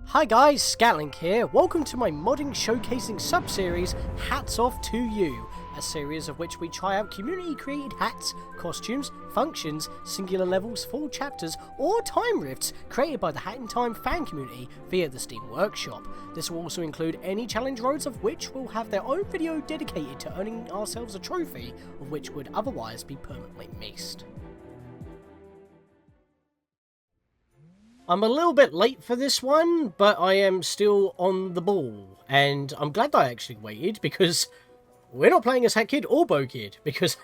Hi guys, Scatlink here. Welcome to my modding showcasing sub-series, Hats Off to You, a series of which we try out community-created hats, costumes, functions, singular levels, full chapters, or time rifts created by the Hat in Time fan community via the Steam Workshop. This will also include any challenge roads of which will have their own video dedicated to earning ourselves a trophy, of which would otherwise be permanently missed. I'm a little bit late for this one, but I am still on the ball, and I'm glad I actually waited, because we're not playing as Hat Kid or Bow Kid, because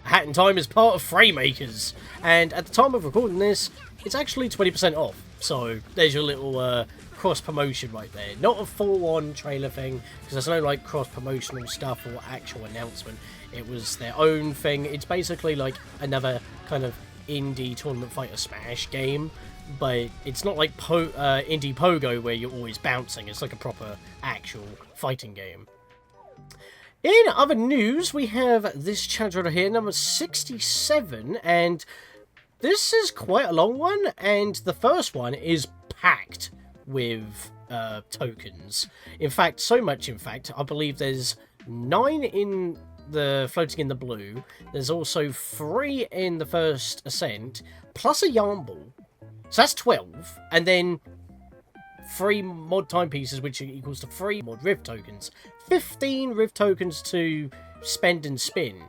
Hat in Time is part of Fraymakers, and at the time of recording this, it's actually 20% off, so there's your little cross-promotion right there. Not a full-on trailer thing, because there's no like cross-promotional stuff or actual announcement. It was their own thing. It's basically like another kind of indie tournament fighter smash game, but it's not like indie pogo where you're always bouncing. It's like a proper actual fighting game. In other news, we have this challenge right here, number 67, and this is quite a long one, and the first one is packed with tokens. In fact, so much in fact, I believe there's 9 in the floating in the blue. There's also 3 in the first Ascent, plus a yarn ball. So that's 12. And then 3 mod timepieces, which equals to 3 mod rift tokens. 15 rift tokens to spend and spin.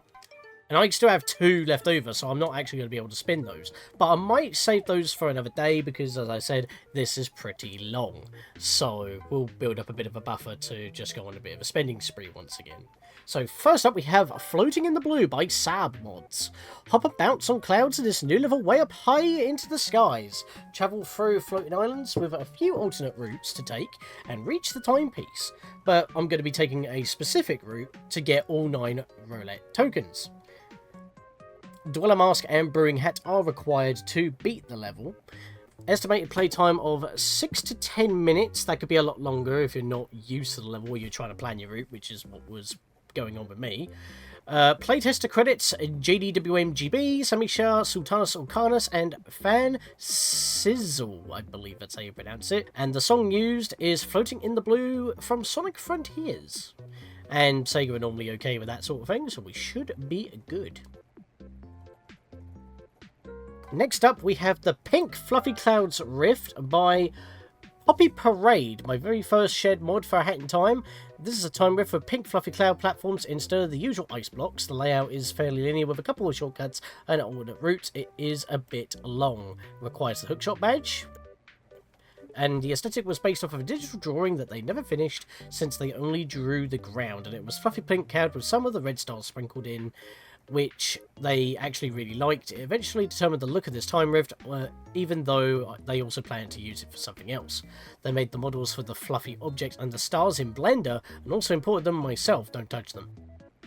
And I still have 2 left over, so I'm not actually going to be able to spin those. But I might save those for another day, because as I said, this is pretty long. So we'll build up a bit of a buffer to just go on a bit of a spending spree once again. So first up we have Floating in the Blue by Sab Mods. Hop and bounce on clouds in this new level way up high into the skies. Travel through floating islands with a few alternate routes to take and reach the timepiece. But I'm going to be taking a specific route to get all 9 roulette tokens. Dweller Mask and Brewing Hat are required to beat the level. Estimated playtime of 6 to 10 minutes. That could be a lot longer if you're not used to the level or you're trying to plan your route, which is what was going on with me. Playtester credits: JDWMGB, Samisha, Sultanas Ulcanas, and Fan Sizzle, I believe that's how you pronounce it. And the song used is Floating in the Blue from Sonic Frontiers. And Sega are normally okay with that sort of thing, so we should be good. Next up, we have the Pink Fluffy Clouds Rift by Poppy Parade, my very first shared mod for Hat in Time. This is a time rift for pink fluffy cloud platforms instead of the usual ice blocks. The layout is fairly linear with a couple of shortcuts and alternate routes. It is a bit long. Requires the hookshot badge. And the aesthetic was based off of a digital drawing that they never finished, since they only drew the ground, and it was fluffy pink cloud with some of the red stars sprinkled in, which they actually really liked. It eventually determined the look of this time rift, even though they also planned to use it for something else. They made the models for the fluffy objects and the stars in Blender, and also imported them myself. Don't touch them.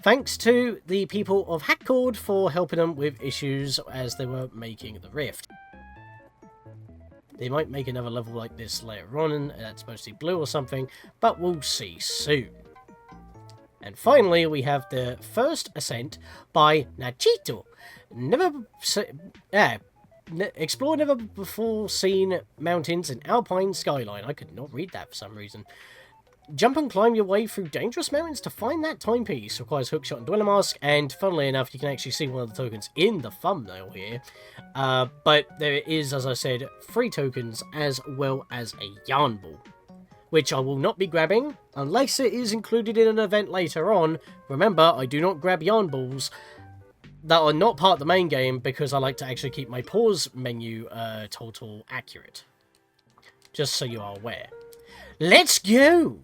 Thanks to the people of Hackcord for helping them with issues as they were making the rift. They might make another level like this later on, and that's supposed to be blue or something, but we'll see soon. And finally, we have the first Ascent by Nachito. Explore never before seen mountains in Alpine Skyline. I could not read that for some reason. Jump and climb your way through dangerous mountains to find that timepiece. Requires hookshot and dweller mask, and funnily enough, you can actually see one of the tokens in the thumbnail here. But there is, as I said, 3 tokens as well as a yarn ball, which I will not be grabbing unless it is included in an event later on. Remember, I do not grab yarn balls that are not part of the main game, because I like to actually keep my pause menu total accurate. Just so you are aware. Let's go!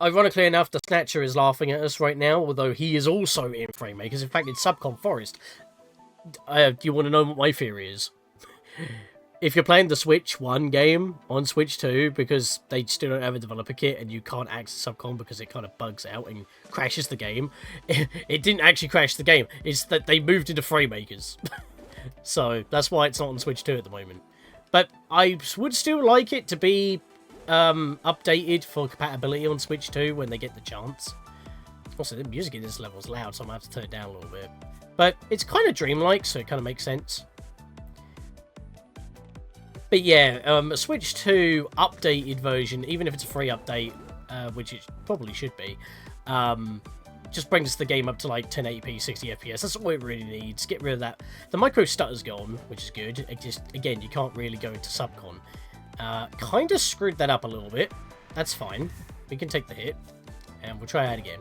Ironically enough, the Snatcher is laughing at us right now, although he is also in Fraymakers. In fact, it's Subcon Forest. Do you want to know what my theory is? If you're playing the Switch 1 game on Switch 2, because they still don't have a developer kit and you can't access Subcon because it kind of bugs out and crashes the game, it didn't actually crash the game. It's that they moved into Fraymakers. So that's why it's not on Switch 2 at the moment. But I would still like it to be updated for compatibility on Switch 2 when they get the chance. Also, the music in this level is loud, so I'm going to have to turn it down a little bit. But it's kind of dreamlike, so it kind of makes sense. But yeah, Switch 2 updated version, even if it's a free update, which it probably should be, just brings the game up to like 1080p, 60 FPS. That's all it really needs. Get rid of that. The micro stutter's gone, which is good. It just, again, you can't really go into subcon. Kind of screwed that up a little bit. That's fine. We can take the hit, and we'll try that again.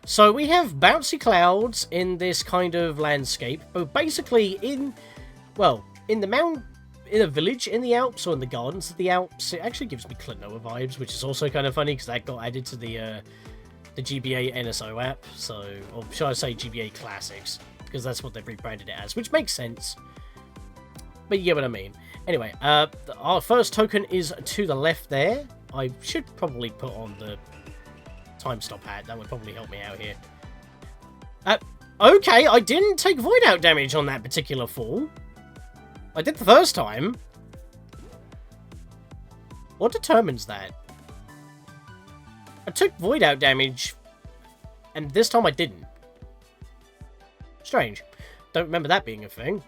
So we have bouncy clouds in this kind of landscape, but basically in a village in the Alps or in the gardens of the Alps. It actually gives me Klonoa vibes, which is also kind of funny because that got added to the GBA NSO app. So, or should I say GBA Classics, because that's what they've rebranded it as, which makes sense. But you get what I mean. Anyway, our first token is to the left there. I should probably put on the time stop hat. That would probably help me out here. Okay, I didn't take void out damage on that particular fall. I did the first time. What determines that? I took void out damage, and this time I didn't. Strange. Don't remember that being a thing.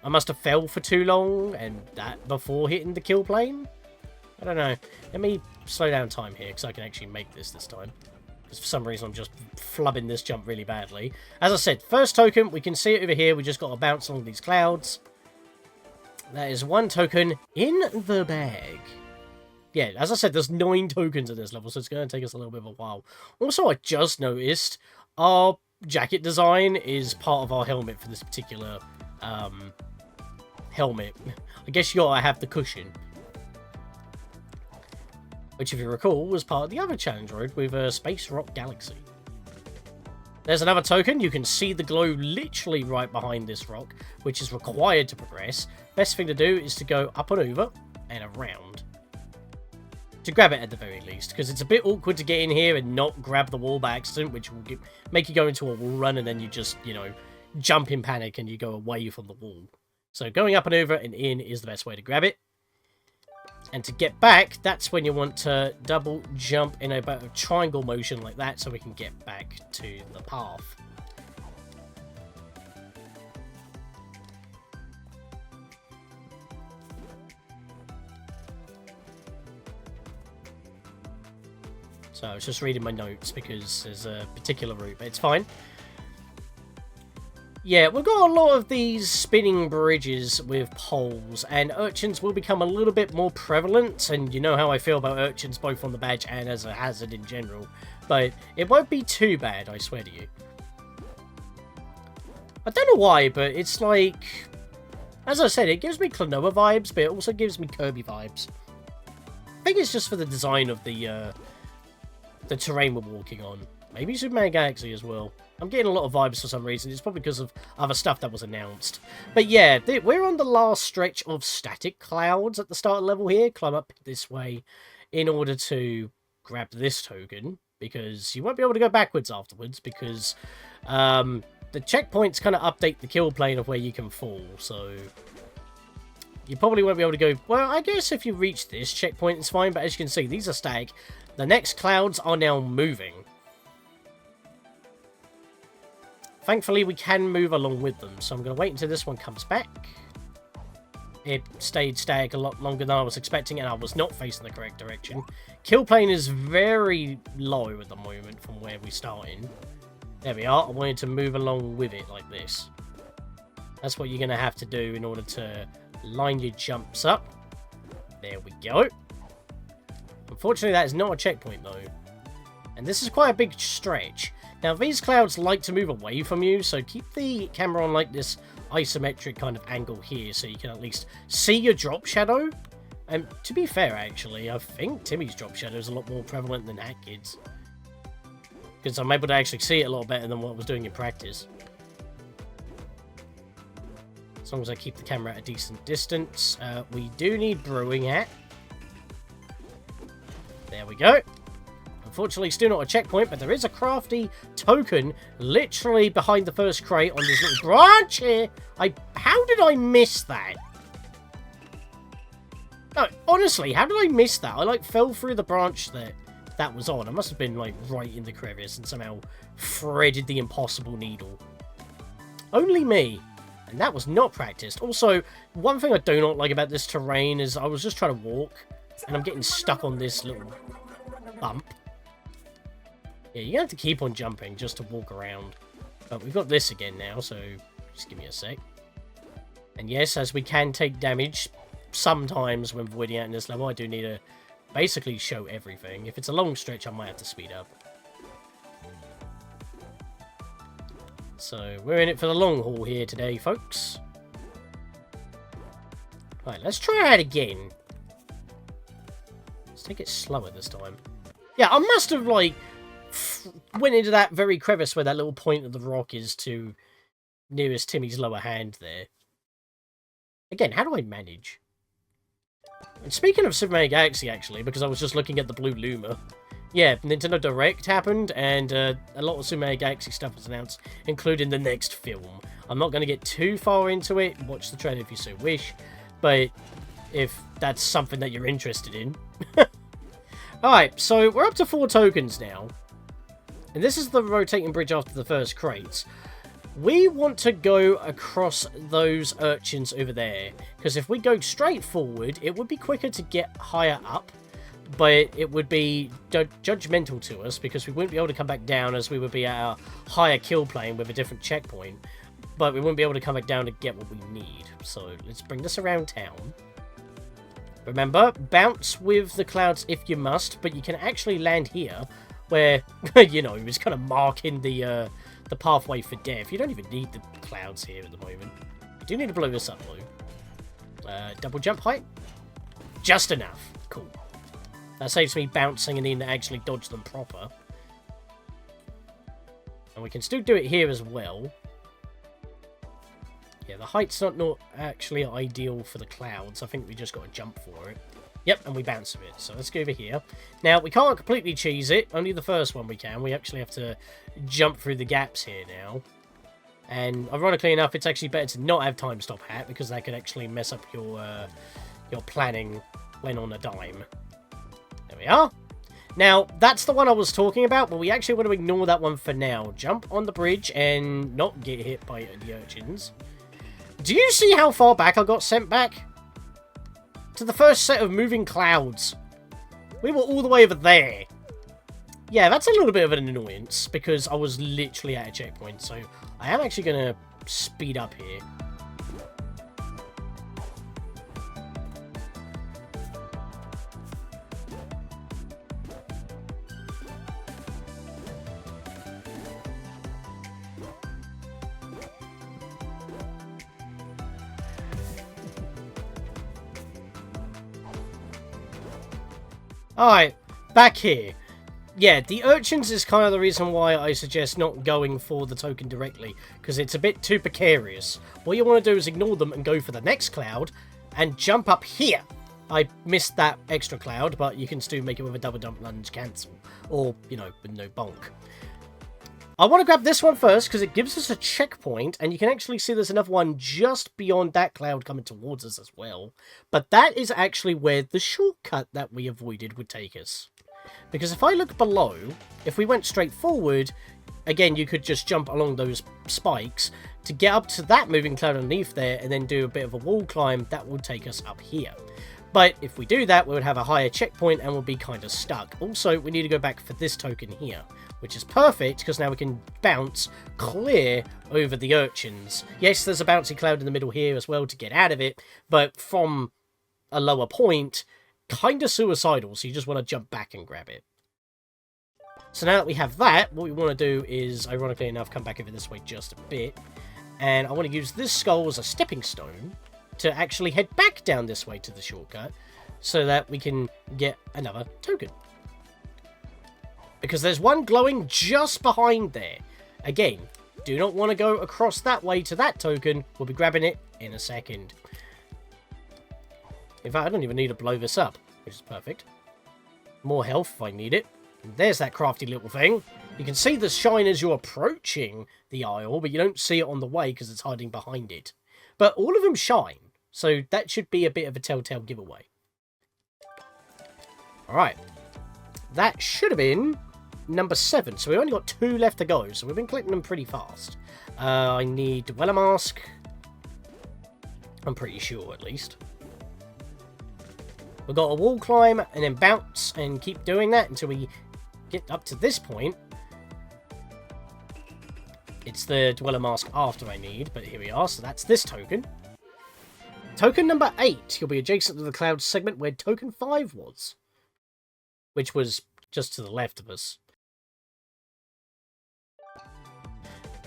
I must have fell for too long, and that before hitting the kill plane? I don't know. Let me slow down time here, because I can actually make this time. Because for some reason I'm just flubbing this jump really badly. As I said, first token, we can see it over here. We just got to bounce along these clouds. That is one token in the bag. Yeah, as I said, there's 9 tokens in this level, so it's going to take us a little bit of a while. Also, I just noticed our jacket design is part of our helmet for this particular helmet. I guess you gotta have the cushion. Which, if you recall, was part of the other challenge road with Space Rock Galaxy. There's another token. You can see the glow literally right behind this rock, which is required to progress. Best thing to do is to go up and over and around. To grab it at the very least, because it's a bit awkward to get in here and not grab the wall by accident, which will make you go into a wall run and then you just, you know, jump in panic and you go away from the wall. So going up and over and in is the best way to grab it. And to get back, that's when you want to double jump in a triangle motion like that so we can get back to the path. So I was just reading my notes because there's a particular route, but it's fine. Yeah, we've got a lot of these spinning bridges with poles, and urchins will become a little bit more prevalent, and you know how I feel about urchins both on the badge and as a hazard in general, but it won't be too bad, I swear to you. I don't know why, but it's like, as I said, it gives me Klonoa vibes, but it also gives me Kirby vibes. I think it's just for the design of the terrain we're walking on. Maybe Superman Galaxy as well. I'm getting a lot of vibes for some reason. It's probably because of other stuff that was announced. But yeah, we're on the last stretch of static clouds at the start of the level here. Climb up this way in order to grab this token, because you won't be able to go backwards afterwards, because the checkpoints kind of update the kill plane of where you can fall, so you probably won't be able to go... Well, I guess if you reach this checkpoint, it's fine, but as you can see, these are static. The next clouds are now moving. Thankfully, we can move along with them, so I'm going to wait until this one comes back. It stayed static a lot longer than I was expecting, and I was not facing the correct direction. Kill plane is very low at the moment from where we started. There we are. I wanted to move along with it like this. That's what you're going to have to do in order to line your jumps up. There we go. Unfortunately, that is not a checkpoint, though. And this is quite a big stretch. Now, these clouds like to move away from you, so keep the camera on like this isometric kind of angle here, so you can at least see your drop shadow. And to be fair, actually, I think Timmy's drop shadow is a lot more prevalent than Hat Kid's, because I'm able to actually see it a lot better than what I was doing in practice. As long as I keep the camera at a decent distance. We do need Brewing Hat. There we go. Unfortunately, still not a checkpoint, but there is a crafty token literally behind the first crate on this little branch here. How did I miss that? No, honestly, how did I miss that? I, like, fell through the branch that was on. I must have been, like, right in the crevice and somehow threaded the impossible needle. Only me. And that was not practiced. Also, one thing I do not like about this terrain is I was just trying to walk, and I'm getting stuck on this little bump. Yeah, you have to keep on jumping just to walk around. But we've got this again now, so just give me a sec. And yes, as we can take damage sometimes when voiding out in this level, I do need to basically show everything. If it's a long stretch, I might have to speed up. So, we're in it for the long haul here today, folks. Right, let's try it again. Let's take it slower this time. Yeah, I must have, like, went into that very crevice where that little point of the rock is to nearest Timmy's lower hand there. Again, how do I manage? And speaking of Super Mario Galaxy, actually, because I was just looking at the blue Luma, yeah, Nintendo Direct happened, and a lot of Super Mario Galaxy stuff was announced, including the next film. I'm not going to get too far into it, watch the trailer if you so wish, but if that's something that you're interested in. Alright, so we're up to 4 tokens now, and this is the rotating bridge after the first crates. We want to go across those urchins over there, because if we go straight forward, it would be quicker to get higher up, but it would be judgmental to us, because we wouldn't be able to come back down as we would be at a higher kill plane with a different checkpoint, but we wouldn't be able to come back down to get what we need. So let's bring this around town. Remember, bounce with the clouds if you must, but you can actually land here, where, you know, it's kind of marking the pathway for death. You don't even need the clouds here at the moment. You do need to blow this up, though. Double jump height? Just enough. Cool. That saves me bouncing and needing to actually dodge them proper. And we can still do it here as well. Yeah, the height's not actually ideal for the clouds. I think we just got to jump for it. Yep, and we bounce a bit. So let's go over here. Now, we can't completely cheese it. Only the first one we can. We actually have to jump through the gaps here now. And ironically enough, it's actually better to not have time stop hat, because that could actually mess up your planning when on a dime. There we are. Now, that's the one I was talking about, but we actually want to ignore that one for now. Jump on the bridge and not get hit by the urchins. Do you see how far back I got sent back? To the first set of moving clouds. We were all the way over there. Yeah, that's a little bit of an annoyance, because I was literally at a checkpoint, so I am actually going to speed up here. Alright, back here. Yeah, the urchins is kind of the reason why I suggest not going for the token directly, because it's a bit too precarious. What you want to do is ignore them and go for the next cloud, and jump up here. I missed that extra cloud, but you can still make it with a double jump lunge cancel, or, you know, with no bonk. I want to grab this one first, because it gives us a checkpoint, and you can actually see there's another one just beyond that cloud coming towards us as well. But that is actually where the shortcut that we avoided would take us. Because if I look below, if we went straight forward, again, you could just jump along those spikes to get up to that moving cloud underneath there, and then do a bit of a wall climb that will take us up here. But if we do that, we would have a higher checkpoint and we'll be kind of stuck. Also, we need to go back for this token here, which is perfect, because now we can bounce clear over the urchins. Yes, there's a bouncy cloud in the middle here as well to get out of it, but from a lower point, kind of suicidal, so you just want to jump back and grab it. So now that we have that, what we want to do is, ironically enough, come back over this way just a bit, and I want to use this skull as a stepping stone to actually head back down this way to the shortcut, so that we can get another token. Because there's one glowing just behind there. Again, do not want to go across that way to that token. We'll be grabbing it in a second. In fact, I don't even need to blow this up, which is perfect. More health if I need it. And there's that crafty little thing. You can see the shine as you're approaching the aisle, but you don't see it on the way because it's hiding behind it. But all of them shine, so that should be a bit of a telltale giveaway. Alright. That should have been number 7. So we only got 2 left to go. So we've been collecting them pretty fast. I need Dweller Mask. I'm pretty sure, at least. We've got a wall climb and then bounce and keep doing that until we get up to this point. It's the Dweller Mask after I need, but here we are. So that's this token. Token number 8. You'll be adjacent to the cloud segment where token 5 was. Which was just to the left of us.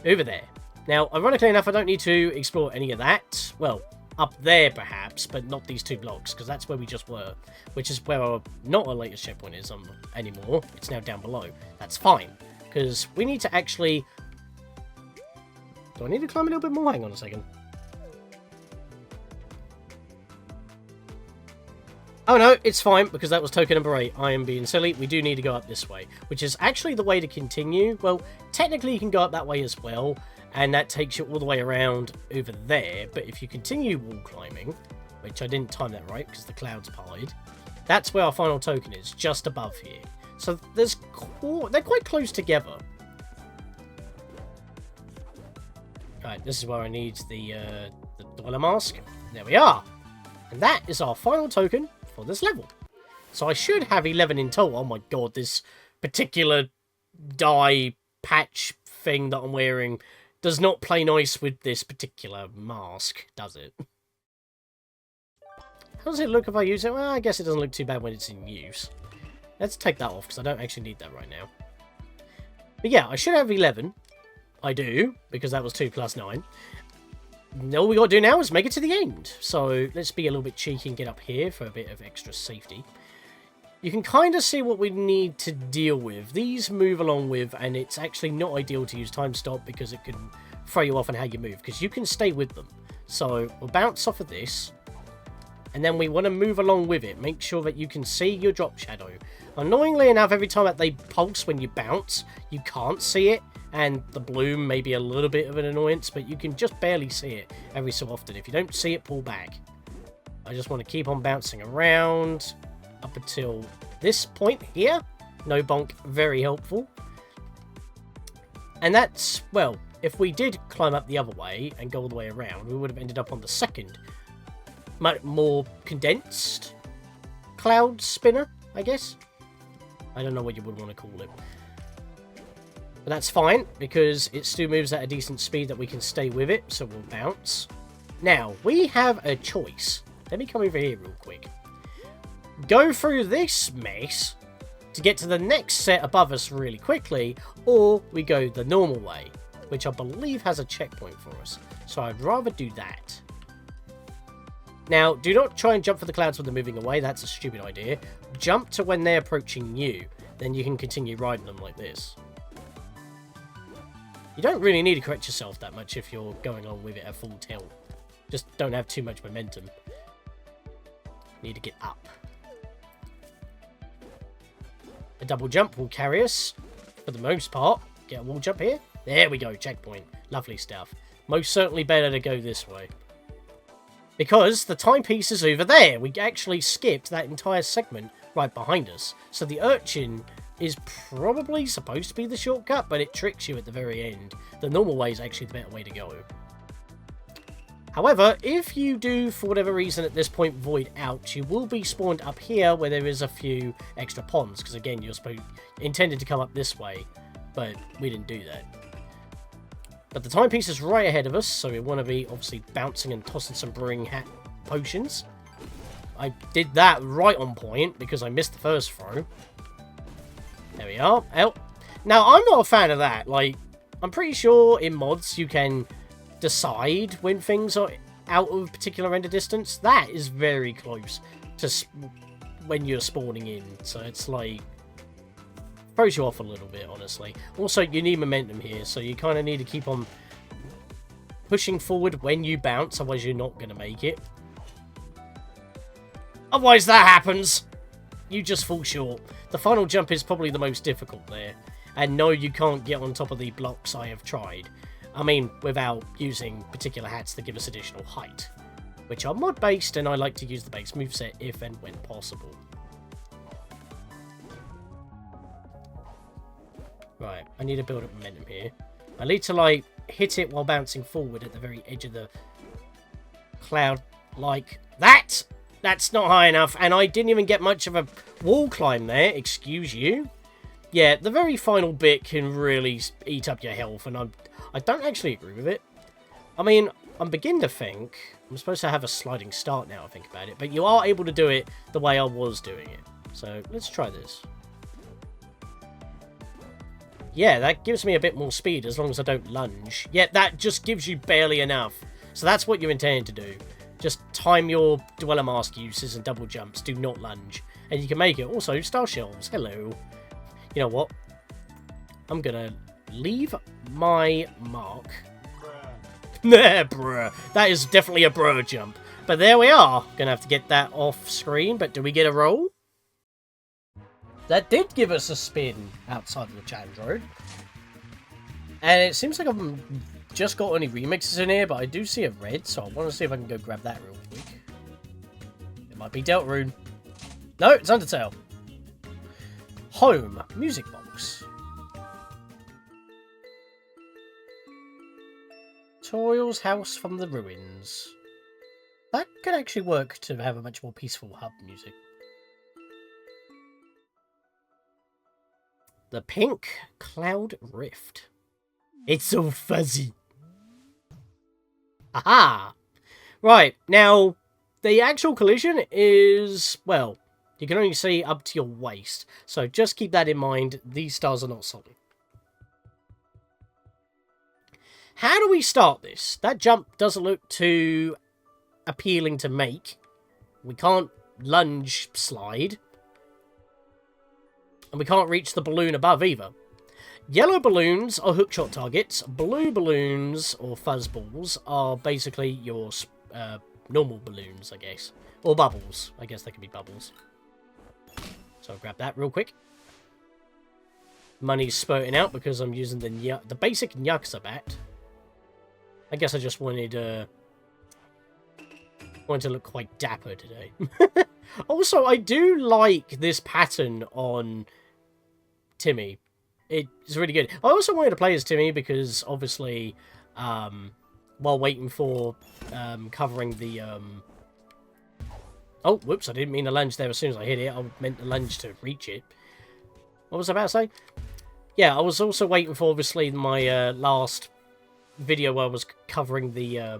Over there. Now, ironically enough, I don't need to explore any of that. Well, up there perhaps, but not these 2 blocks, because that's where we just were. Which is where our not our latest checkpoint is anymore. It's now down below. That's fine, because we need to actually... Do I need to climb a little bit more? Hang on a second. Oh no, it's fine, because that was token number 8. I am being silly. We do need to go up this way, which is actually the way to continue. Well, technically you can go up that way as well, and that takes you all the way around over there. But if you continue wall climbing, which I didn't time that right because the clouds parted, that's where our final token is, just above here. So they're quite close together. Right, this is where I need the Dweller Mask. There we are. And that is our final token for this level. So I should have 11 in total. Oh my god, this particular dye patch thing that I'm wearing does not play nice with this particular mask, does it? How does it look if I use it? Well, I guess it doesn't look too bad when it's in use. Let's take that off, because I don't actually need that right now. But yeah, I should have 11. I do, because that was 2 plus 9. All we got to do now is make it to the end. So let's be a little bit cheeky and get up here for a bit of extra safety. You can kind of see what we need to deal with. These move along with, and it's actually not ideal to use time stop because it can throw you off on how you move, because you can stay with them. So we'll bounce off of this, and then we want to move along with it. Make sure that you can see your drop shadow. Annoyingly enough, every time that they pulse when you bounce, you can't see it. And the bloom may be a little bit of an annoyance, but you can just barely see it every so often. If you don't see it, pull back. I just want to keep on bouncing around up until this point here. No bonk, very helpful. And that's, well, if we did climb up the other way and go all the way around, we would have ended up on the second, much more condensed cloud spinner, I guess. I don't know what you would want to call it. But that's fine, because it still moves at a decent speed that we can stay with it, so we'll bounce. Now, we have a choice. Let me come over here real quick. Go through this mess to get to the next set above us really quickly, or we go the normal way, which I believe has a checkpoint for us. So I'd rather do that. Now, do not try and jump for the clouds when they're moving away. That's a stupid idea. Jump to when they're approaching you. Then you can continue riding them like this. You don't really need to correct yourself that much if you're going on with it at full tilt. Just don't have too much momentum. Need to get up. A double jump will carry us, for the most part. Get a wall jump here. There we go, checkpoint. Lovely stuff. Most certainly better to go this way. Because the timepiece is over there. We actually skipped that entire segment right behind us. So the urchin is probably supposed to be the shortcut, but it tricks you at the very end. The normal way is actually the better way to go. However, if you do, for whatever reason at this point, void out, you will be spawned up here where there is a few extra ponds, because again, you're intended to come up this way, but we didn't do that. But the timepiece is right ahead of us, so we want to be obviously bouncing and tossing some brewing hat potions. I did that right on point, because I missed the first throw. There we are. Now, I'm not a fan of that. Like, I'm pretty sure in mods you can decide when things are out of a particular render distance. That is very close to when you're spawning in. So it's like, throws you off a little bit, honestly. Also, you need momentum here, so you kind of need to keep on pushing forward when you bounce, otherwise you're not going to make it. Otherwise that happens. You just fall short. The final jump is probably the most difficult there. And no, you can't get on top of the blocks. I have tried. I mean, without using particular hats that give us additional height, which are mod-based, and I like to use the base moveset if and when possible. Right, I need to build up momentum here. I need to, like, hit it while bouncing forward at the very edge of the cloud like that. That's not high enough, and I didn't even get much of a wall climb there, excuse you. Yeah, the very final bit can really eat up your health, and I don't actually agree with it. I mean, I'm beginning to think I'm supposed to have a sliding start now, I think about it, but you are able to do it the way I was doing it. So, let's try this. Yeah, that gives me a bit more speed as long as I don't lunge. Yet that just gives you barely enough. So that's what you're intending to do. Just time your Dweller Mask uses and double jumps. Do not lunge. And you can make it. Also, star shells. Hello. You know what? I'm going to leave my mark. Bruh. Bruh. That is definitely a bruh jump. But there we are. Going to have to get that off screen. But do we get a roll? That did give us a spin outside of the challenge road. And it seems like I've just got any remixes in here, but I do see a red, so I want to see if I can go grab that real quick. It might be Deltarune. No, it's Undertale. Home. Music box. Toriel's house from the ruins. That could actually work to have a much more peaceful hub music. The Pink Cloud Rift. It's so fuzzy. Aha! Right, now, the actual collision is, well, you can only see up to your waist. So just keep that in mind. These stars are not solid. How do we start this? That jump doesn't look too appealing to make. We can't lunge slide. And we can't reach the balloon above either. Yellow balloons are hookshot targets. Blue balloons, or fuzzballs, are basically your normal balloons, I guess. Or bubbles. I guess they could be bubbles. So I'll grab that real quick. Money's spurting out because I'm using the basic Nyaksa bat. I guess I just wanted to look quite dapper today. Also, I do like this pattern on Timmy. It's really good. I also wanted to play as Timmy because, obviously, while waiting for covering the... Oh, whoops, I didn't mean to lunge there as soon as I hit it. I meant to lunge to reach it. What was I about to say? Yeah, I was also waiting for, obviously, my last video where I was covering the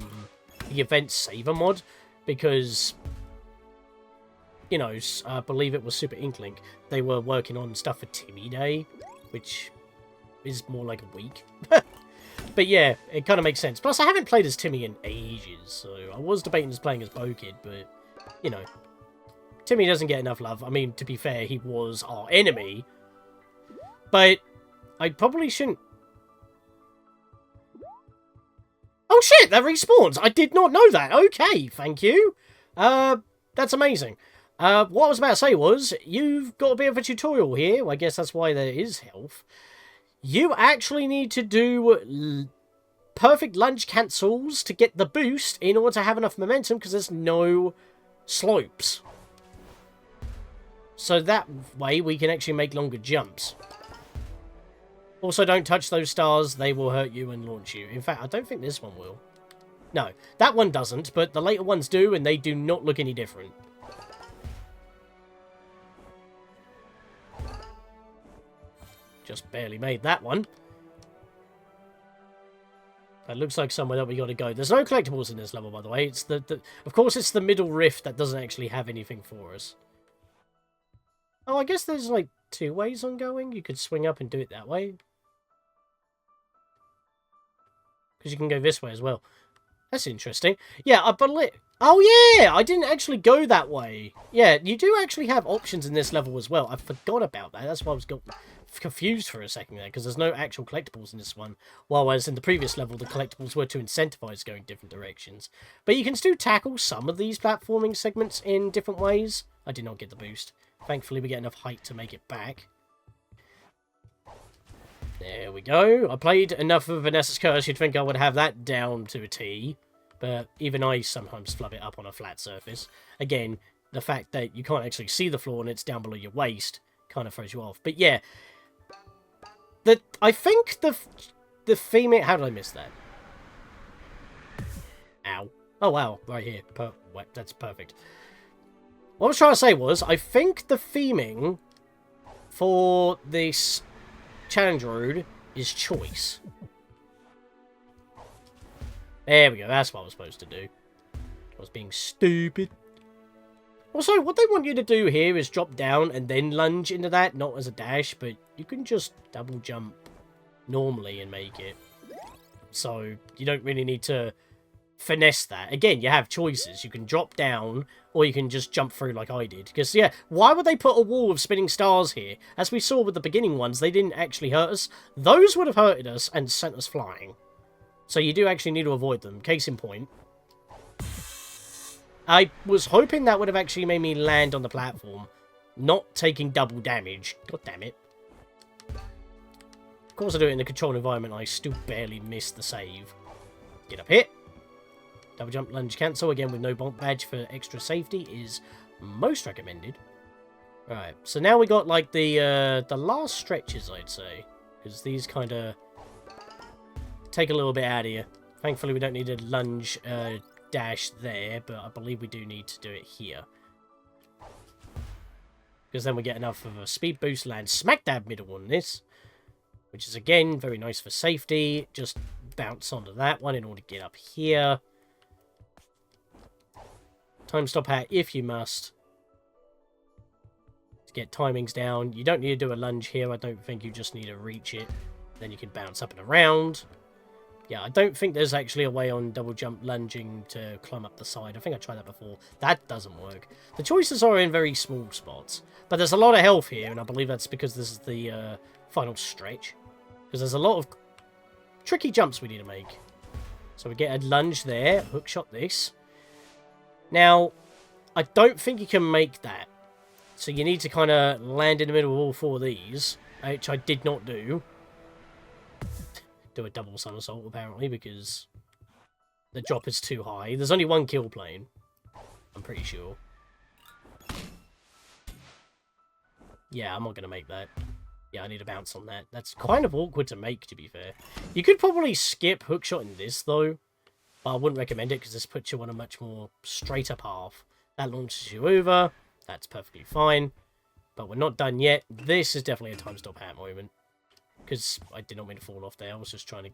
event saver mod because... You know, I believe it was Super Inklink. They were working on stuff for Timmy Day, which is more like a week. But yeah, it kind of makes sense. Plus, I haven't played as Timmy in ages, so I was debating as playing as Bo-Kid, but, you know, Timmy doesn't get enough love. I mean, to be fair, he was our enemy, but I probably shouldn't... Oh shit, that respawns! I did not know that! Okay, thank you. That's amazing. What I was about to say was, you've got a bit of a tutorial here. Well, I guess that's why there is health. You actually need to do perfect lunge cancels to get the boost in order to have enough momentum because there's no slopes. So that way we can actually make longer jumps. Also, don't touch those stars. They will hurt you and launch you. In fact, I don't think this one will. No, that one doesn't, but the later ones do, and they do not look any different. Just barely made that one. That looks like somewhere that we got to go. There's no collectibles in this level, by the way. It's of course, it's the middle rift that doesn't actually have anything for us. Oh, I guess there's like 2 ways on going. You could swing up and do it that way. Because you can go this way as well. That's interesting. Yeah, I believe... Oh, yeah! I didn't actually go that way. Yeah, you do actually have options in this level as well. I forgot about that. That's why I was confused for a second there, because there's no actual collectibles in this one. While as in the previous level, the collectibles were to incentivize going different directions. But you can still tackle some of these platforming segments in different ways. I did not get the boost. Thankfully, we get enough height to make it back. There we go. I played enough of Vanessa's Curse, you'd think I would have that down to a T. But even I sometimes flub it up on a flat surface. Again, the fact that you can't actually see the floor and it's down below your waist kind of throws you off. But yeah, I think the female... How did I miss that? Ow. Oh, wow. Right here. That's perfect. What I was trying to say was, I think the theming for this challenge road is choice. There we go. That's what I was supposed to do. I was being stupid. Also, what they want you to do here is drop down and then lunge into that, not as a dash, but you can just double jump normally and make it. So, you don't really need to finesse that. Again, you have choices. You can drop down, or you can just jump through like I did. Because, yeah, why would they put a wall of spinning stars here? As we saw with the beginning ones, they didn't actually hurt us. Those would have hurted us and sent us flying. So you do actually need to avoid them. Case in point. I was hoping that would have actually made me land on the platform, not taking double damage. God damn it. Of course I do it in a controlled environment, I still barely missed the save. Get up here. Double jump, lunge, cancel. Again, with no bump badge for extra safety is most recommended. Alright, so now we got like the last stretches, I'd say. Because these kind of take a little bit out of you. Thankfully, we don't need a lunge dash there, but I believe we do need to do it here. Because then we get enough of a speed boost, land smack dab middle on this. Which is, again, very nice for safety. Just bounce onto that one in order to get up here. Time stop hat if you must. To get timings down. You don't need to do a lunge here. I don't think you just need to reach it. Then you can bounce up and around. Yeah, I don't think there's actually a way on double jump lunging to climb up the side. I think I tried that before. That doesn't work. The choices are in very small spots. But there's a lot of health here, and I believe that's because this is the final stretch. Because there's a lot of tricky jumps we need to make. So we get a lunge there, hook shot this. Now, I don't think you can make that. So you need to kind of land in the middle of all four of these, which I did not do. Do a double somersault, apparently, because the drop is too high. There's only one kill plane, I'm pretty sure. Yeah, I'm not going to make that. Yeah, I need to bounce on that. That's kind of awkward to make, to be fair. You could probably skip hookshot in this, though. But I wouldn't recommend it, because this puts you on a much more straighter path. That launches you over. That's perfectly fine. But we're not done yet. This is definitely a time stop hat moment. Because I did not mean to fall off there. I was just trying to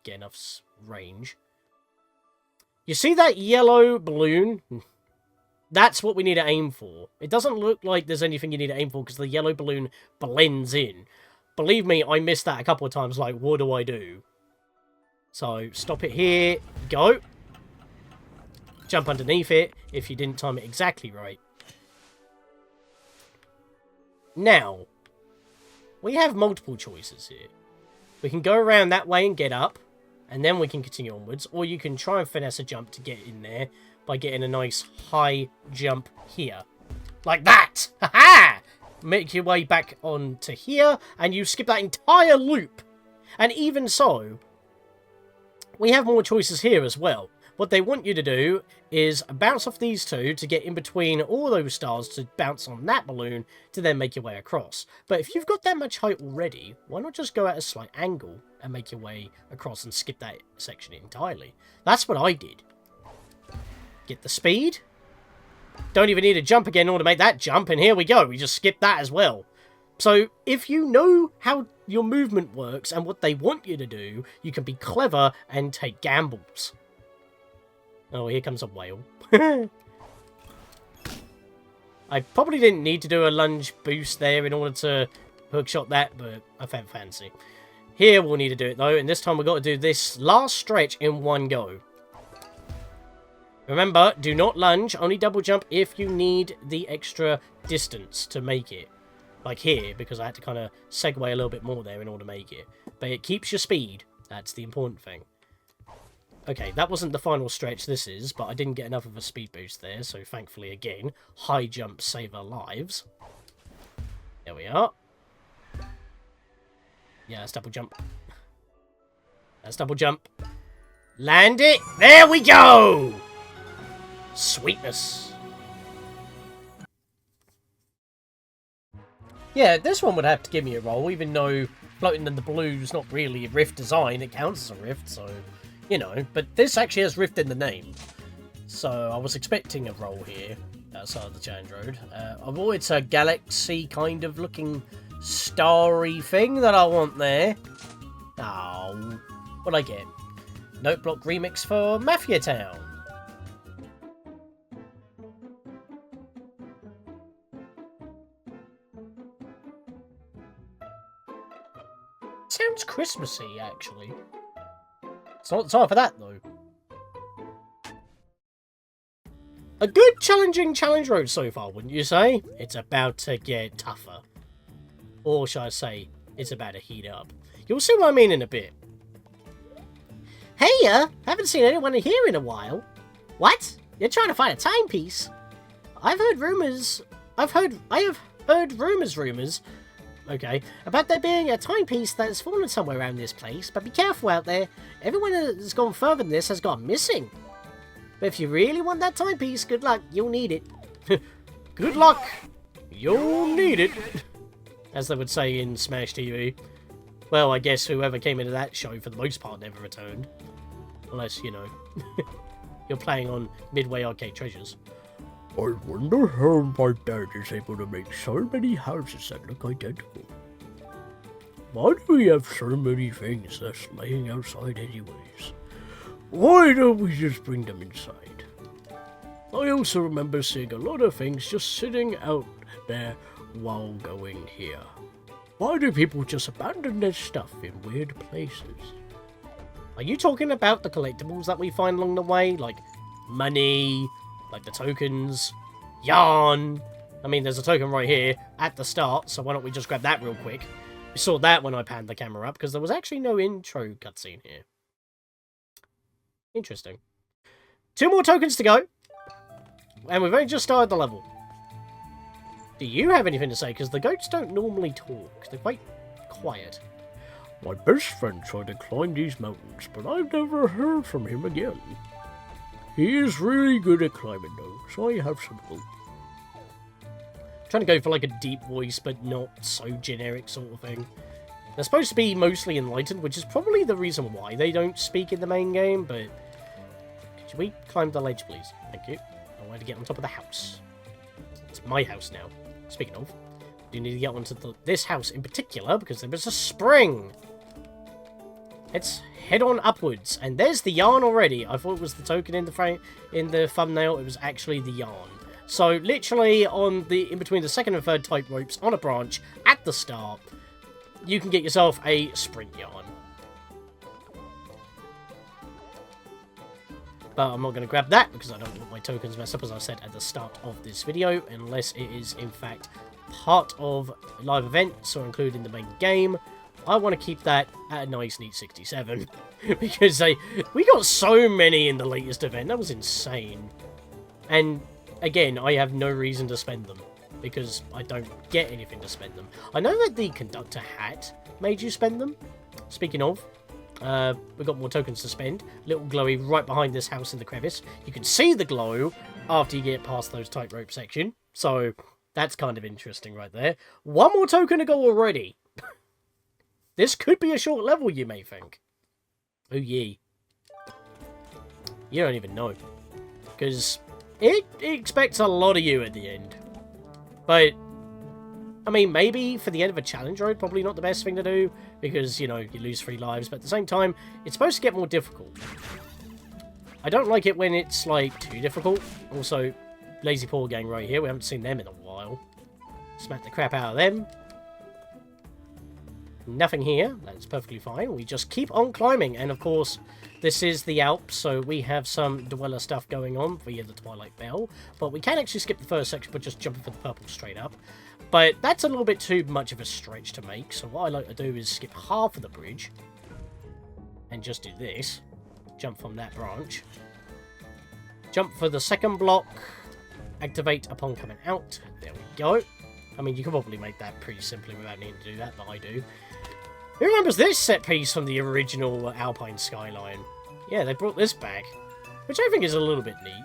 get enough range. You see that yellow balloon? That's what we need to aim for. It doesn't look like there's anything you need to aim for because the yellow balloon blends in. Believe me, I missed that a couple of times. Like, what do I do? So, stop it here. Go. Jump underneath it if you didn't time it exactly right. Now, we have multiple choices here. We can go around that way and get up, and then we can continue onwards, or you can try and finesse a jump to get in there by getting a nice high jump here. Like that! Ha-ha! Make your way back onto here, and you skip that entire loop. And even so, we have more choices here as well. What they want you to do is bounce off these two to get in between all those stars to bounce on that balloon to then make your way across. But if you've got that much height already, why not just go at a slight angle and make your way across and skip that section entirely? That's what I did. Get the speed. Don't even need to jump again in order to make that jump, and here we go. We just skip that as well. So, if you know how your movement works and what they want you to do, you can be clever and take gambles. Oh, here comes a whale. I probably didn't need to do a lunge boost there in order to hookshot that, but I felt fancy. Here we'll need to do it though, and this time we've got to do this last stretch in one go. Remember, do not lunge, only double jump if you need the extra distance to make it. Like here, because I had to kind of segue a little bit more there in order to make it. But it keeps your speed, that's the important thing. Okay, that wasn't the final stretch this is, but I didn't get enough of a speed boost there, so thankfully, again, high jump save our lives. There we are. Yeah, that's double jump. That's double jump. Land it! There we go! Sweetness. Yeah, this one would have to give me a roll, even though floating in the blue is not really a rift design. It counts as a rift, so, you know. But this actually has rift in the name. So I was expecting a roll here outside of the challenge road. Oh, it's a galaxy kind of looking starry thing that I want there. Oh, what'd I get? Note block remix for Mafia Town. Sounds Christmassy, actually. It's not the time for that, though. A good challenging challenge road so far, wouldn't you say? It's about to get tougher. Or shall I say, it's about to heat up. You'll see what I mean in a bit. Hey, haven't seen anyone here in a while. What? You're trying to find a timepiece? I have heard rumors, okay, about there being a timepiece that has fallen somewhere around this place, but be careful out there. Everyone that's gone further than this has gone missing. But if you really want that timepiece, good luck, you'll need it. Good luck, you'll need it. As they would say in Smash TV. Well, I guess whoever came into that show for the most part never returned. Unless, you know, you're playing on Midway Arcade Treasures. I wonder how my dad is able to make so many houses that look identical. Why do we have so many things that's laying outside anyways? Why don't we just bring them inside? I also remember seeing a lot of things just sitting out there while going here. Why do people just abandon their stuff in weird places? Are you talking about the collectibles that we find along the way? Like money, like the tokens, yarn. I mean, there's a token right here at the start, so why don't we just grab that real quick? We saw that when I panned the camera up, because there was actually no intro cutscene here. Interesting. 2 more tokens to go. And we've only just started the level. Do you have anything to say? Because the goats don't normally talk. They're quite quiet. My best friend tried to climb these mountains, but I've never heard from him again. He is really good at climbing though, so I have some hope. Trying to go for like a deep voice, but not so generic sort of thing. They're supposed to be mostly enlightened, which is probably the reason why they don't speak in the main game, but... Could we climb the ledge, please? Thank you. I wanted to get on top of the house. It's my house now. Speaking of, I do need to get onto this house in particular, because there was a spring! Let's head on upwards, and there's the yarn already. I thought it was the token in the thumbnail. It was actually the yarn. So literally in between the second and third type ropes on a branch at the start, you can get yourself a spring yarn. But I'm not going to grab that because I don't want my tokens messed up, as I said at the start of this video, unless it is in fact part of live events or included in the main game. I want to keep that at a nice, neat 67. Because we got so many in the latest event. That was insane. And, again, I have no reason to spend them. Because I don't get anything to spend them. I know that the conductor hat made you spend them. Speaking of, we've got more tokens to spend. Little glowy right behind this house in the crevice. You can see the glow after you get past those tightrope section. So, that's kind of interesting right there. 1 more token to go already. This could be a short level, you may think. Oh, yee. You don't even know. Because it expects a lot of you at the end. But, I mean, maybe for the end of a challenge road, probably not the best thing to do. Because, you know, you lose 3 lives. But at the same time, it's supposed to get more difficult. I don't like it when it's, like, too difficult. Also, Lazy Poor Gang right here. We haven't seen them in a while. Smack the crap out of them. Nothing here. That's perfectly fine. We just keep on climbing. And, of course, this is the Alps, so we have some Dweller stuff going on via the Twilight Bell. But we can actually skip the first section by just jumping for the purple straight up. But that's a little bit too much of a stretch to make. So what I like to do is skip half of the bridge. And just do this. Jump from that branch. Jump for the second block. Activate upon coming out. There we go. I mean, you can probably make that pretty simply without needing to do that, but I do. Who remembers this set piece from the original Alpine Skyline? Yeah, they brought this back, which I think is a little bit neat.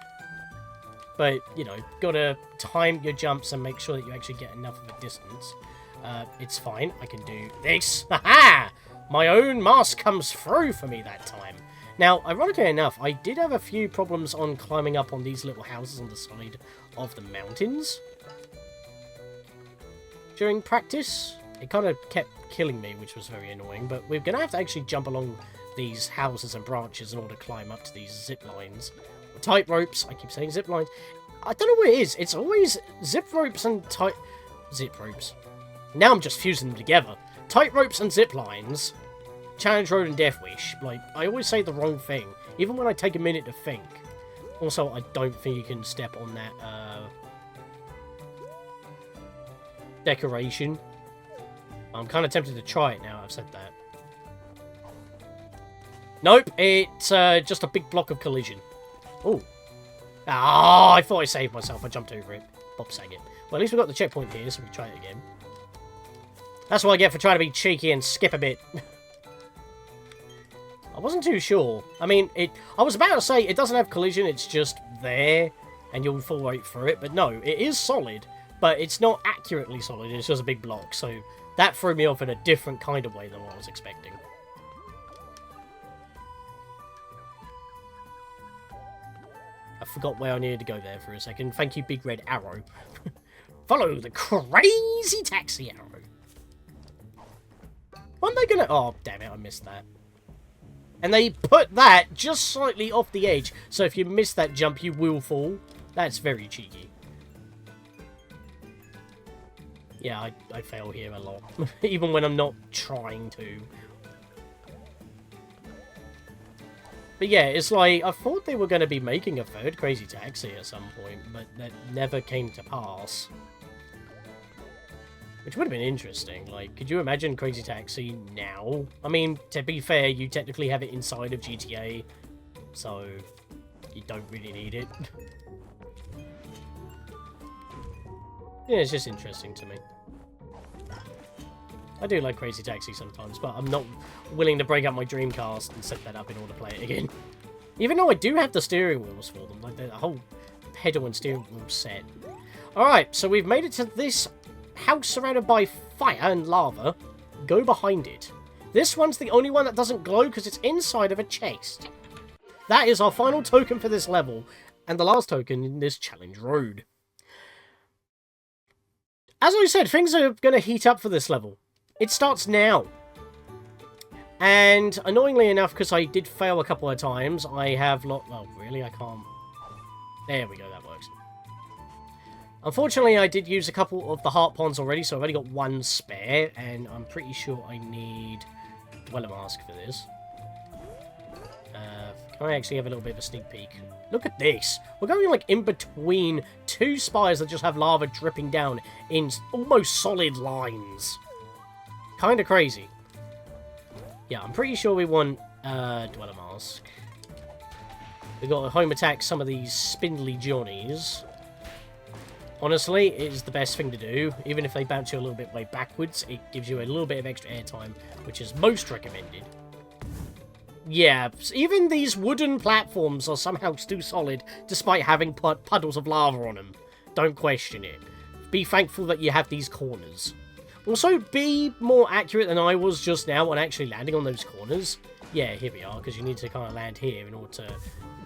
But, you know, gotta time your jumps and make sure that you actually get enough of a distance. It's fine. I can do this. Ha-ha! My own mask comes through for me that time. Now, ironically enough, I did have a few problems on climbing up on these little houses on the side of the mountains during practice. It kind of kept killing me, which was very annoying, but we're going to have to actually jump along these houses and branches in order to climb up to these zip lines. Or tight ropes. I keep saying zip lines. I don't know what it is. It's always zip ropes and tight... Zip ropes. Now I'm just fusing them together. Tight ropes and zip lines. Challenge Road and Death Wish. Like, I always say the wrong thing, even when I take a minute to think. Also, I don't think you can step on that, decoration. I'm kind of tempted to try it now I've said that. Nope, it's, just a big block of collision. Oh. Ah, I thought I saved myself. I jumped over it. Bob Saget. Well, at least we got the checkpoint here, so we can try it again. That's what I get for trying to be cheeky and skip a bit. I wasn't too sure. I mean, I was about to say it doesn't have collision, it's just there, and you'll fall right through it. But no, it is solid, but it's not accurately solid, it's just a big block. So that threw me off in a different kind of way than what I was expecting. I forgot where I needed to go there for a second. Thank you, Big Red Arrow. Follow the crazy taxi arrow. Aren't they gonna... Oh, damn it, I missed that. And they put that just slightly off the edge, so if you miss that jump, you will fall. That's very cheeky. Yeah, I fail here a lot, even when I'm not trying to. But yeah, it's like, I thought they were going to be making a third Crazy Taxi at some point, but that never came to pass. Which would have been interesting. Like, could you imagine Crazy Taxi now? I mean, to be fair, you technically have it inside of GTA, so you don't really need it. Yeah, it's just interesting to me. I do like Crazy Taxi sometimes, but I'm not willing to break up my Dreamcast and set that up in order to play it again. Even though I do have the steering wheels for them, like the whole pedal and steering wheel set. Alright, so we've made it to this house surrounded by fire and lava. Go behind it. This one's the only one that doesn't glow because it's inside of a chest. That is our final token for this level, and the last token in this challenge road. As I said, things are going to heat up for this level. It starts now. And annoyingly enough, because I did fail a couple of times, I have oh, really? I can't... There we go, that works. Unfortunately, I did use a couple of the heart ponds already, so I've only got one spare, and I'm pretty sure I need Dweller Mask for this. Can I actually have a little bit of a sneak peek? Look at this! We're going like in between two spires that just have lava dripping down in almost solid lines. Kind of crazy. Yeah, I'm pretty sure we want Dweller Mask. We've got to home attack some of these spindly Johnnies. Honestly, it is the best thing to do. Even if they bounce you a little bit way backwards, it gives you a little bit of extra airtime, which is most recommended. Yeah, even these wooden platforms are somehow still solid, despite having puddles of lava on them. Don't question it. Be thankful that you have these corners. Also, be more accurate than I was just now on actually landing on those corners. Yeah, here we are, because you need to kind of land here in order to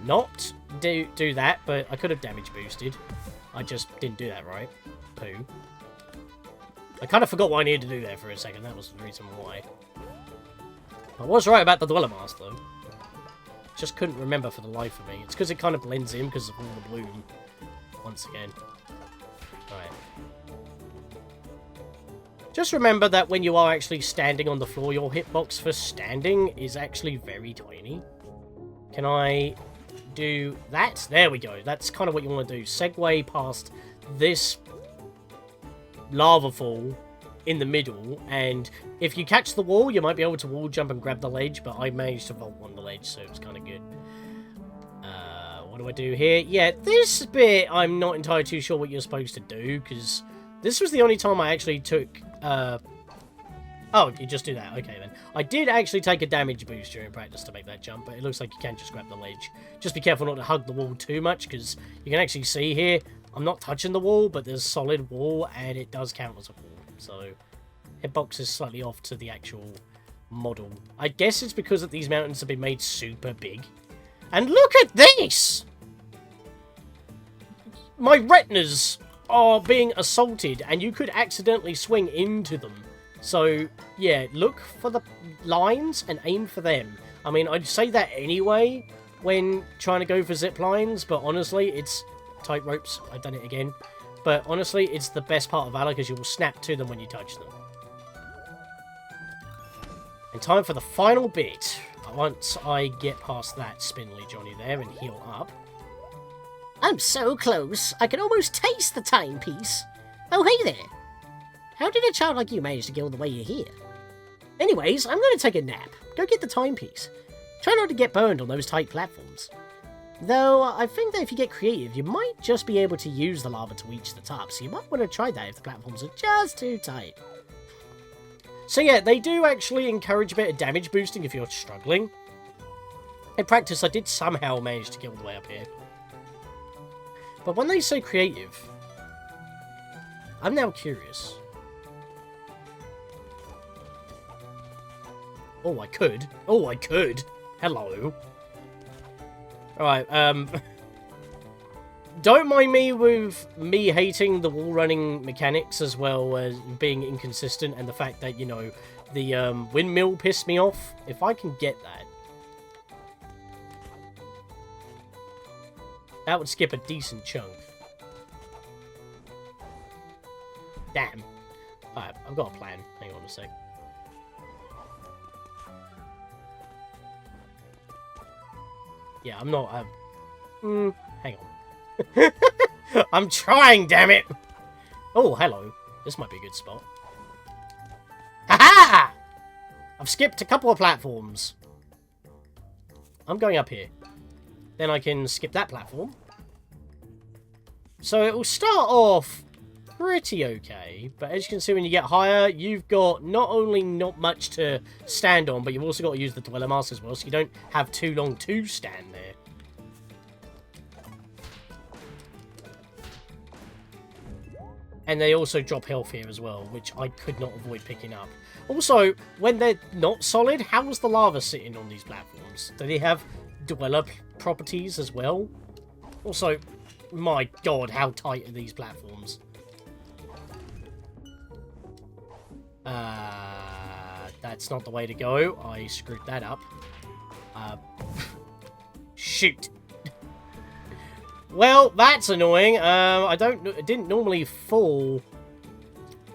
not do that, but I could have damage boosted. I just didn't do that right. Poo. I kind of forgot what I needed to do there for a second. That was the reason why. I was right about the Dweller Mask, though. Just couldn't remember for the life of me. It's because it kind of blends in because of all the bloom. Once again. Right. Just remember that when you are actually standing on the floor, your hitbox for standing is actually very tiny. Can I do that? There we go. That's kind of what you want to do. Segue past this lava fall in the middle, and if you catch the wall, you might be able to wall jump and grab the ledge, but I managed to vault on the ledge, so it was kind of good. What do I do here? Yeah, this bit, I'm not entirely too sure what you're supposed to do, because this was the only time I actually took... Oh, you just do that. Okay, then. I did actually take a damage boost during practice to make that jump, but it looks like you can just grab the ledge. Just be careful not to hug the wall too much, because you can actually see here, I'm not touching the wall, but there's solid wall, and it does count as a wall. So, Hitbox is slightly off to the actual model. I guess it's because that these mountains have been made super big. And look at this! My retinas are being assaulted, and you could accidentally swing into them. So, yeah, look for the lines and aim for them. I mean, I'd say that anyway when trying to go for zip lines, but honestly, it's tight ropes. I've done it again. But honestly, it's the best part of Valor because you will snap to them when you touch them. And time for the final bit. Once I get past that spindly Johnny there and heal up. I'm so close, I can almost taste the timepiece. Oh, hey there. How did a child like you manage to get all the way you're here? Anyways, I'm going to take a nap. Go get the timepiece. Try not to get burned on those tight platforms. Though, I think that if you get creative, you might just be able to use the lava to reach the top, so you might want to try that if the platforms are just too tight. So yeah, they do actually encourage a bit of damage boosting if you're struggling. In practice, I did somehow manage to get all the way up here. But when they say creative, I'm now curious. Oh, I could. Oh, I could. Hello. Alright, don't mind me with me hating the wall running mechanics as well as being inconsistent and the fact that, you know, the windmill pissed me off. If I can get that. That would skip a decent chunk. Damn. Alright, I've got a plan. Hang on a sec. Yeah, I'm not... hang on. I'm trying, damn it! Oh, hello. This might be a good spot. Ha-ha! I've skipped a couple of platforms. I'm going up here. Then I can skip that platform. So it will start off pretty okay, but as you can see when you get higher, you've got not only not much to stand on, but you've also got to use the dweller mask as well, so you don't have too long to stand there. And they also drop health here as well, which I could not avoid picking up. Also, when they're not solid, how is the lava sitting on these platforms? Do they have dweller properties as well? Also, my god, how tight are these platforms? That's not the way to go. I screwed that up. Shoot. Well, that's annoying. It didn't normally fall.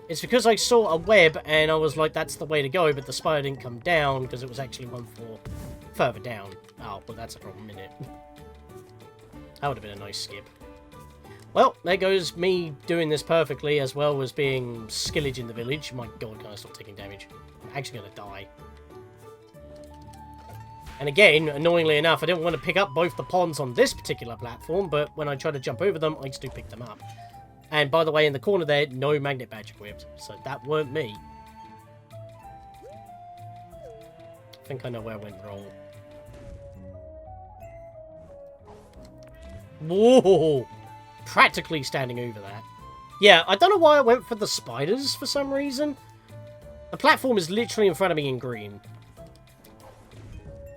It's because I saw a web and I was like, that's the way to go, but the spider didn't come down because it was actually one floor further down. Oh, well, that's a problem, isn't it? That would have been a nice skip. Well, there goes me doing this perfectly, as well as being skillage in the village. My god, can I stop taking damage? I'm actually going to die. And again, annoyingly enough, I didn't want to pick up both the ponds on this particular platform, but when I try to jump over them, I just do pick them up. And by the way, in the corner there, no magnet badge equipped, so that weren't me. I think I know where I went wrong. Whoa! Practically standing over that. Yeah, I don't know why I went for the spiders for some reason. The platform is literally in front of me in green.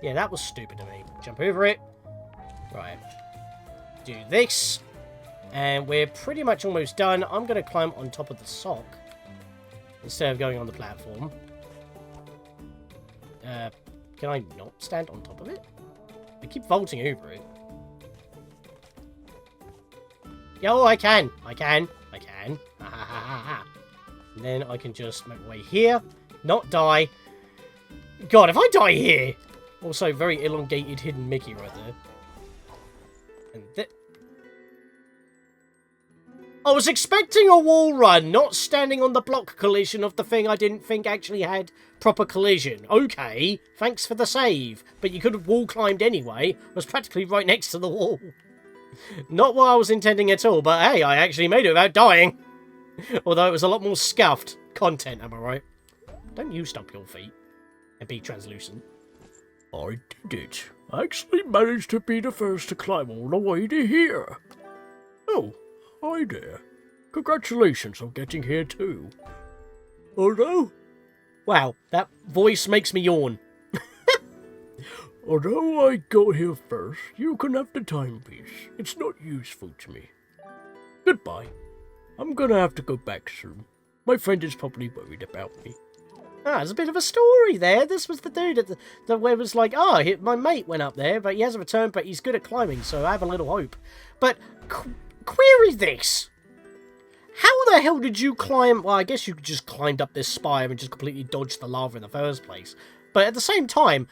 Yeah, that was stupid of me. Jump over it. Right. Do this. And we're pretty much almost done. I'm going to climb on top of the sock instead of going on the platform. Can I not stand on top of it? I keep vaulting over it. Yo, I can. I can. Ha ha ha ha. And then I can just make my way here. Not die. God, if I die here... Also, very elongated hidden Mickey right there. And I was expecting a wall run, not standing on the block collision of the thing I didn't think actually had proper collision. Okay, thanks for the save. But you could have wall climbed anyway. I was practically right next to the wall. Not what I was intending at all, but hey, I actually made it without dying. Although it was a lot more scuffed content, am I right? Don't you stump your feet and be translucent. I did it. I actually managed to be the first to climb all the way to here. Oh, hi there. Congratulations on getting here too. Although, Wow, that voice makes me yawn. Although I got here first, you can have the timepiece. It's not useful to me. Goodbye. I'm gonna have to go back soon. My friend is probably worried about me. Ah, there's a bit of a story there. This was the dude that where it was like, oh, my mate went up there, but he hasn't returned, but he's good at climbing, so I have a little hope. But, query this. How the hell did you climb? Well, I guess you just climbed up this spire and just completely dodged the lava in the first place. But at the same time,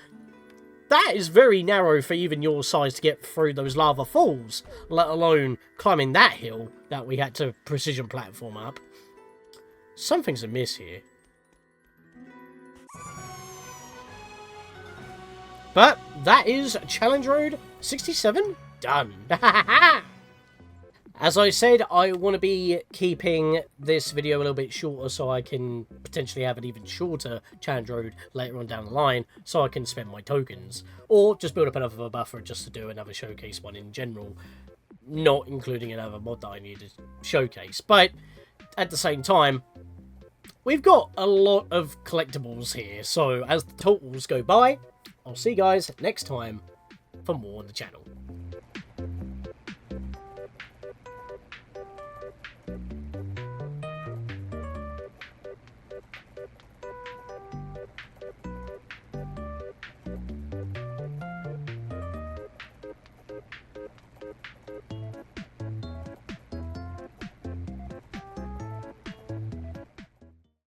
that is very narrow for even your size to get through those lava falls, let alone climbing that hill that we had to precision platform up. Something's amiss here. But that is Challenge Road 67 done. As I said, I want to be keeping this video a little bit shorter so I can potentially have an even shorter Challenge Road later on down the line so I can spend my tokens. Or just build up another buffer just to do another showcase one in general, not including another mod that I need to showcase. But at the same time, we've got a lot of collectibles here, so as the totals go by, I'll see you guys next time for more on the channel.